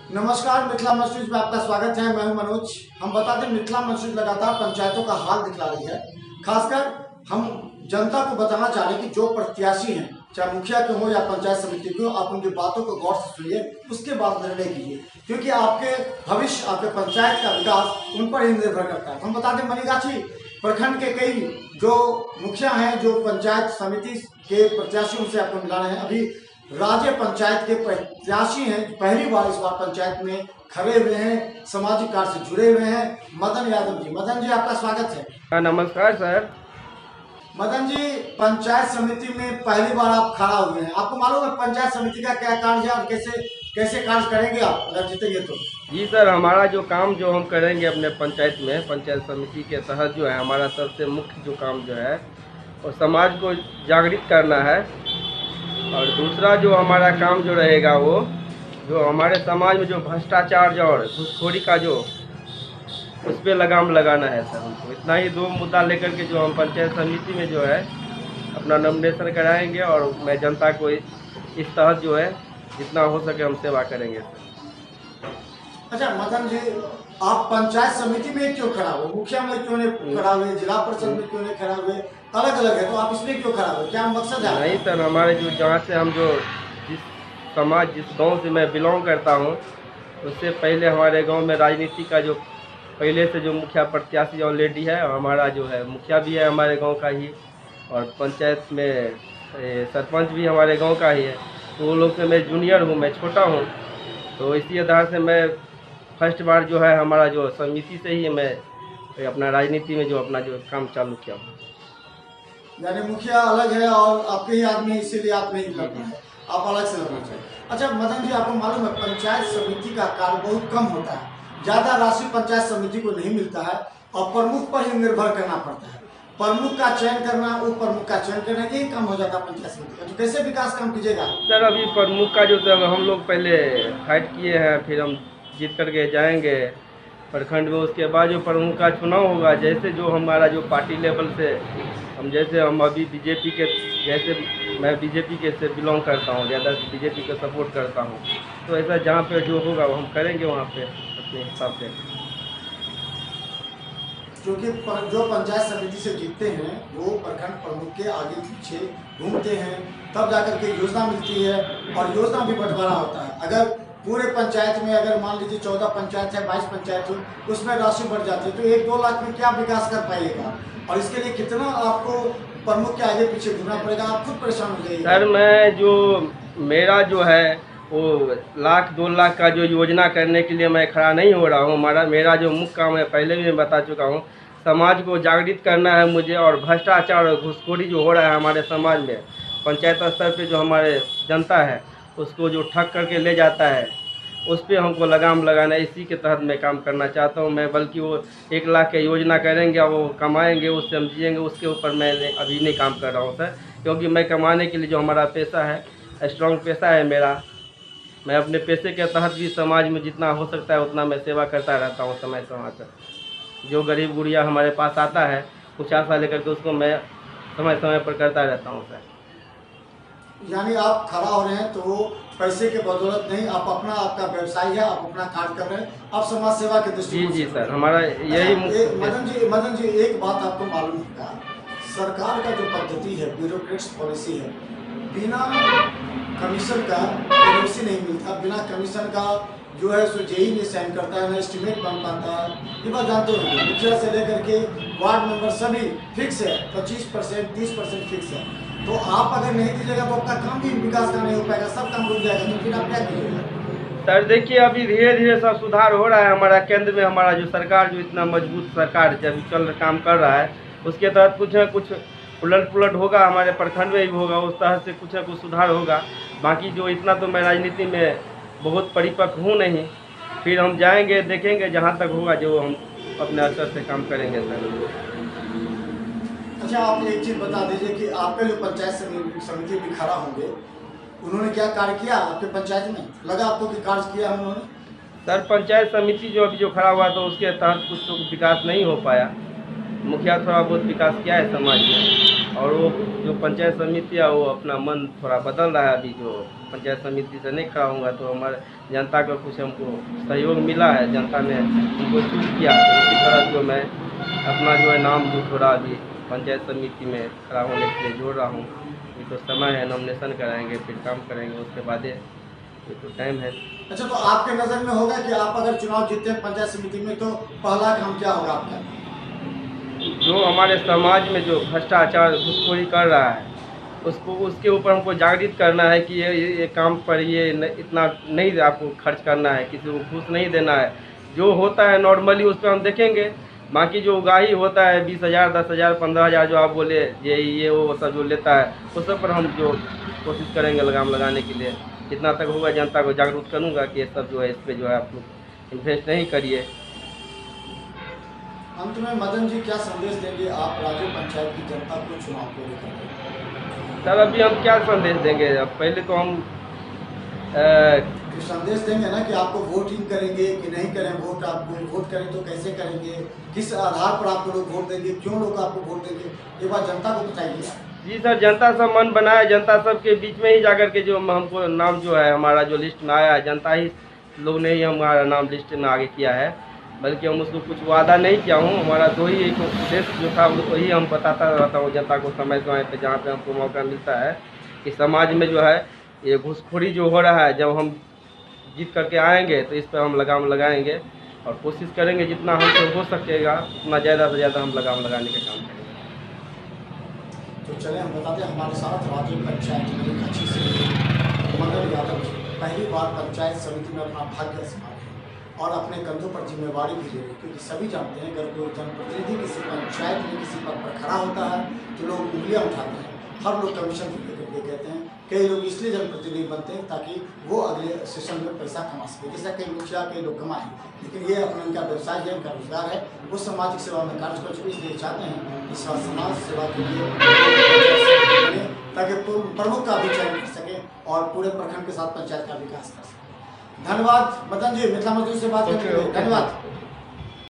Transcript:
नमस्कार, मिथिला मस्जिद में आपका स्वागत है। मैं हूं मनोज। हम बता दें, मिथिला मस्जिद लगातार पंचायतों का हाल दिखला रही है। खासकर हम जनता को बताना चाह रहे हैं कि जो प्रत्याशी हैं, चाहे मुखिया के हो या पंचायत समिति के हो, आप उनकी बातों को गौर से सुनिए, उसके बाद निर्णय कीजिए, क्योंकि आपके भविष्य, आपके पंचायत का विकास उन पर ही निर्भर करता है। हम बता दें, मनीगाछी प्रखंड के कई जो मुखिया हैं, जो पंचायत समिति के प्रत्याशियों से आपको मिला रहे हैं, अभी राज्य पंचायत के प्रत्याशी हैं, पहली बार इस बार पंचायत में खड़े हुए हैं, सामाजिक कार्य से जुड़े हुए हैं। मदन यादव जी, मदन जी आपका स्वागत है। नमस्कार सर। मदन जी, पंचायत समिति में पहली बार आप खड़ा हुए हैं, आपको मालूम है पंचायत समिति का क्या कार्य है और कैसे कैसे कार्य करेंगे आप अगर जीतेंगे तो? जी सर, हमारा जो काम जो हम करेंगे अपने पंचायत में, पंचायत समिति के तहत जो है हमारा सबसे मुख्य जो काम जो है वो समाज को जागृत करना है। और दूसरा जो हमारा काम जो रहेगा वो जो हमारे समाज में जो भ्रष्टाचार और घूसखोरी का जो उस पर लगाम लगाना है सर। हमको इतना ही दो मुद्दा लेकर के जो हम पंचायत समिति में जो है अपना नॉमिनेशन कराएंगे और मैं जनता को इस तहत जो है जितना हो सके हम सेवा करेंगे सर। अच्छा मदन जी, आप पंचायत समिति में क्यों खड़ा हुए, मुखिया में क्यों नहीं खड़ा हुए, जिला परिषद में क्यों नहीं खड़ा हुए? अलग अलग है तो आप इसमें क्यों खड़ा हुए, क्या मकसद है? नहीं सर, हमारे जो जहाँ से हम जो जिस समाज जिस गांव से मैं बिलोंग करता हूँ, उससे पहले हमारे गांव में राजनीति का जो पहले से जो मुखिया प्रत्याशी ऑलरेडी है, और हमारा जो है मुखिया भी है हमारे गांव का ही, और पंचायत में सरपंच भी हमारे गांव का ही है। तो वो लोग से मैं जूनियर हूँ, मैं छोटा हूँ, तो इसी आधार से मैं फर्स्ट बार जो है हमारा जो समिति से ही मैं अपना राजनीति में जो अपना जो काम चालू किया हूँ। यानी मुखिया अलग है और आपके ही आदमी, इसीलिए आप नहीं लड़ना है, आप अलग से लड़ना चाहिए। अच्छा मदन जी, आपको मालूम है पंचायत समिति का कार्य बहुत कम होता है, ज्यादा राशि पंचायत समिति को नहीं मिलता है और प्रमुख पर ही निर्भर करना पड़ता है। प्रमुख का चयन करना, उप प्रमुख का चयन करना, यही काम हो जाता है पंचायत समिति का। तो कैसे विकास काम कीजिएगा सर? अभी प्रमुख का जो हम लोग पहले फाइट किए हैं, फिर हम जीत करके जाएंगे प्रखंड में। उसके बाद जो प्रमुख का चुनाव होगा, जैसे जो हमारा जो पार्टी लेवल से हम अभी बीजेपी के, जैसे मैं बीजेपी के से बिलोंग करता हूँ, ज़्यादा बीजेपी को सपोर्ट करता हूँ, तो ऐसा जहाँ पे जो होगा वो हम करेंगे वहाँ पे अपने हिसाब से। क्योंकि जो पंचायत समिति से जीतते हैं वो प्रखंड प्रमुख के आगे पीछे घूमते हैं, तब जाकर के योजना मिलती है और योजना भी बंटवारा होता है। अगर पूरे पंचायत में अगर मान लीजिए 14 पंचायत है, 22 पंचायत हो, उसमें राशि बढ़ जाती है, तो 1-2 लाख में क्या विकास कर पाइएगा? और इसके लिए कितना आपको प्रमुख के आगे पीछे घूमना पड़ेगा, आप खुद परेशान हो जाइए। सर मैं जो मेरा जो है वो 1-2 लाख का जो योजना करने के लिए मैं खड़ा नहीं हो रहा हूँ। मेरा जो मुख्य काम है, पहले भी मैं बता चुका हूँ, समाज को जागृत करना है मुझे। और भ्रष्टाचार और घूसखोरी जो हो रहा है हमारे समाज में, पंचायत स्तर पे जो हमारे जनता है उसको जो ठग करके ले जाता है, उस पर हमको लगाम लगाना है। इसी के तहत मैं काम करना चाहता हूँ मैं। बल्कि वो 1 लाख की योजना करेंगे, वो कमाएंगे, उससे हम जिएंगे, उसके ऊपर मैं अभी नहीं काम कर रहा हूँ सर। क्योंकि मैं कमाने के लिए जो हमारा पैसा है, स्ट्रॉन्ग पैसा है मेरा, मैं अपने पैसे के तहत भी समाज में जितना हो सकता है उतना मैं सेवा करता रहता हूँ समय समय पर। जो गरीब गुड़िया हमारे पास आता है कुछ आशा लेकर के, उसको मैं समय समय पर करता रहता हूँ सर। यानी आप खड़ा हो रहे हैं तो पैसे के बदौलत नहीं, आप अपना, आपका व्यवसाय है, आप अपना कार्य कर रहे हैं, आप समाज सेवा के दृष्टिकोण जी से। सर, हमारा यही मदन जी एक बात आपको मालूम होगा, सरकार का जो पद्धति है, ब्यूरोक्रेट्स पॉलिसी है, बिना कमीशन का एलओसी नहीं मिलता, बिना कमीशन का जो है सो जेई नहीं साइन करता है, ना एस्टिमेट बन पाता है। ये बात जानते हो, मुखिया से लेकर के वार्ड मेंबर सभी फिक्स है, 25% 30% फिक्स है। तो आप अगर नहीं दीजिएगा तो आपका काम भी विकास का नहीं हो पाएगा, सब काम रुक जाएगा, तो फिर आप क्या कीजिएगा? सर देखिए, अभी धीरे धीरे सब सुधार हो रहा है हमारा केंद्र में। हमारा जो सरकार जो इतना मजबूत सरकार जब चल काम कर रहा है, उसके तहत कुछ न कुछ उलट पुलट होगा, हमारे प्रखंड में भी होगा, उस तरह से कुछ न कुछ सुधार होगा। बाकी जो इतना तो मैं राजनीति में बहुत परिपक्व हूँ नहीं, फिर हम जाएंगे देखेंगे, जहाँ तक होगा जो हम अपने स्तर से काम करेंगे सर। अच्छा आप एक चीज़ बता दीजिए कि आपके जो पंचायत समिति में खड़ा होंगे, उन्होंने क्या कार्य किया आपके पंचायत में? लगा आपको कि कार्य किया उन्होंने? सर पंचायत समिति जो अभी जो खड़ा हुआ तो उसके तहत कुछ तो विकास नहीं हो पाया। मुखिया थोड़ा बहुत विकास किया है समाज में, और वो जो पंचायत समिति है वो अपना मन थोड़ा बदल रहा है। अभी जो पंचायत समिति से नहीं खड़ा होगा तो हमारे जनता का कुछ हमको सहयोग मिला है, जनता ने हमको चूज किया, तो इसी तरह जो मैं अपना जो है नाम जो थोड़ा अभी पंचायत समिति में खड़ा होने के लिए जोड़ रहा हूँ। ये तो समय है, नॉमिनेशन कराएंगे, फिर काम करेंगे, उसके बाद ये तो टाइम है। अच्छा, तो आपके नज़र में होगा कि आप अगर चुनाव जीतते हैं पंचायत समिति में तो पहला काम क्या होगा आपका? जो हमारे समाज में जो भ्रष्टाचार घूसखोरी कर रहा है उसको, उसके ऊपर हमको जागृत करना है कि ये काम पर इतना नहीं आपको खर्च करना है, किसी को घूस नहीं देना है। जो होता है नॉर्मली उस पर हम देखेंगे, बाकी जो उगाही होता है 20,000 10,000 15,000 जो आप बोले ये वो सब जो लेता है उस सब पर हम जो कोशिश करेंगे लगाम लगाने के लिए। जितना तक होगा जनता को जागरूक करूँगा कि ये सब जो है इस पर जो है आप लोग इन्वेस्ट नहीं करिए। अंत में मदन जी क्या संदेश देंगे आप राजू पंचायत की जनता को चुनाव को लेकर? सर अभी हम क्या संदेश देंगे, अब पहले तो हम तो संदेश देंगे ना कि आपको वोटिंग करेंगे कि नहीं करें, वोट आपको वोट करें तो कैसे करेंगे, किस आधार पर आपको लोग वोट देंगे, क्यों लोग आपको वोट देंगे, ये बात जनता को बताइए। जी सर, जनता सब मन बनाए, जनता सब के बीच में ही जाकर के जो हमको नाम जो है हमारा जो लिस्ट में आया है, जनता ही लोग ने ही हमारा नाम लिस्ट में आगे किया है, बल्कि हम उसको कुछ वादा नहीं किया हूँ। हमारा दो ही एक उद्देश्य जो था वही हम बताता रहता हूँ जनता को समय समय पर, जहाँ पे हमको मौका मिलता है कि समाज में जो है ये घूसखोरी जो हो रहा है, जब हम जीत करके आएंगे तो इस पर हम लगाम लगाएंगे और कोशिश करेंगे जितना हमसे हो सकेगा उतना ज़्यादा से ज़्यादा हम लगाम लगाने का काम करेंगे। तो चले हम बताते हैं हमारे साथ राज्य पंचायत में एक अच्छी समिति मदन यादव जी पहली बार पंचायत समिति में अपना भाग्य आजमाए और अपने कंधों पर जिम्मेवारी भी ले रहे, क्योंकि सभी जानते हैं अगर कोई जनप्रतिनिधि किसी पंचायत में किसी पद पर खड़ा होता है तो लोग उंगलियां उठाते हैं, हर लोग कमीशन को लेकर के कहते हैं। कई लोग इसलिए जनप्रतिनिधि बनते हैं ताकि वो अगले सेशन में पैसा कमा सके, जैसा कई मुखिया कई लोग कमाएं, लेकिन ये अपना इनका व्यवसाय है, इनका रोजगार है, वो सामाजिक सेवा में कार्य कर चुके, इसलिए चाहते हैं कि समाज सेवा के लिए ताकि प्रमुख का भी चयन कर सके और पूरे प्रखंड के साथ पंचायत का विकास कर सके। धन्यवाद मदन जी, मिथिला मजदूर से बात करने के लिए धन्यवाद।